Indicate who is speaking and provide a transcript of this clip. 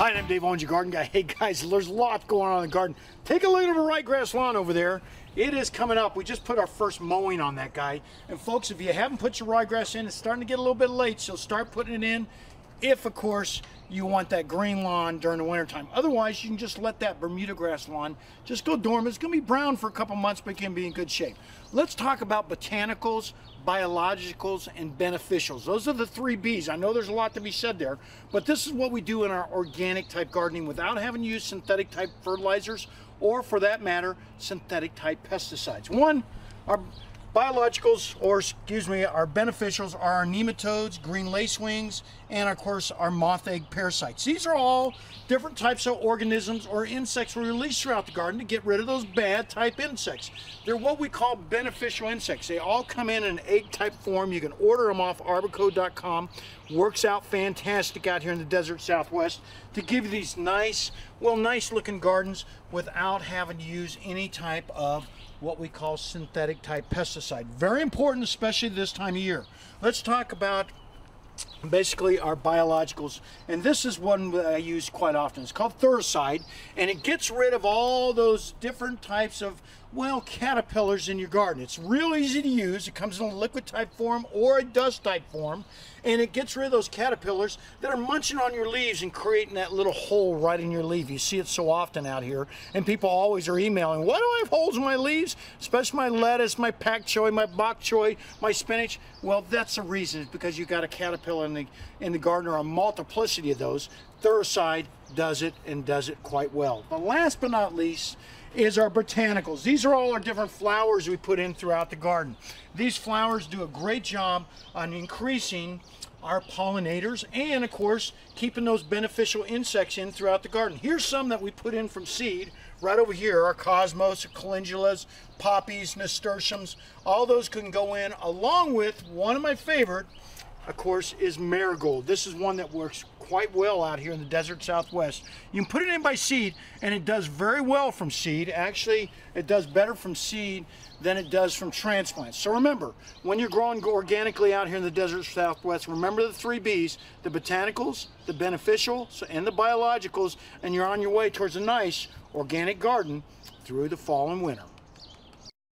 Speaker 1: Hi, I'm Dave Owens, your garden guy. Hey guys, there's a lot going on in the garden. Take a look at the ryegrass lawn over there. It is coming up. We just put our first mowing on that guy. And folks, if you haven't put your ryegrass in, it's starting to get a little bit late, so start putting it in if, of course, you want that green lawn during the winter time. Otherwise, you can just let that Bermuda grass lawn just go dormant. It's going to be brown for a couple months, but it can be in good shape. Let's talk about botanicals, biologicals, and beneficials. Those are the three B's. I know there's a lot to be said there, but this is what we do in our organic type gardening without having to use synthetic type fertilizers or, for that matter, synthetic type pesticides. One, our biologicals, or excuse me, our beneficials are our nematodes, green lacewings, and of course our moth egg parasites. These are all different types of organisms or insects we release throughout the garden to get rid of those bad type insects. They're what we call beneficial insects. They all come in an egg type form. You can order them off arbicode.com. Works out fantastic out here in the desert Southwest to give you these nice, well, nice looking gardens without having to use any type of what we call synthetic type pesticide. Very important, especially this time of year. Let's talk about basically our biologicals, and this is one that I use quite often. It's called Thuricide, and it gets rid of all those different types of, well, caterpillars in your garden. It's real easy to use. It comes in a liquid type form or a dust type form, and it gets rid of those caterpillars that are munching on your leaves and creating that little hole right in your leaf. You see it so often out here, and people always are emailing, why do I have holes in my leaves? Especially my lettuce, my pak choi, my bok choy, my spinach. Well, that's the reason. It's because you got a caterpillar in the garden, or a multiplicity of those. Thuricide does it, and does it quite well. But last but not least is our botanicals. These are all our different flowers we put in throughout the garden. These flowers do a great job on increasing our pollinators and, of course, keeping those beneficial insects in throughout the garden. Here's some that we put in from seed right over here. Our cosmos, calendulas, poppies, nasturtiums, all those can go in, along with one of my favorite, of course, is marigold. This is one that works quite well out here in the desert Southwest. You can put it in by seed, and it does very well from seed. Actually, it does better from seed than it does from transplants. So remember, when you're growing organically out here in the desert Southwest, remember the three B's: the botanicals, the beneficials, and the biologicals, and you're on your way towards a nice organic garden through the fall and winter.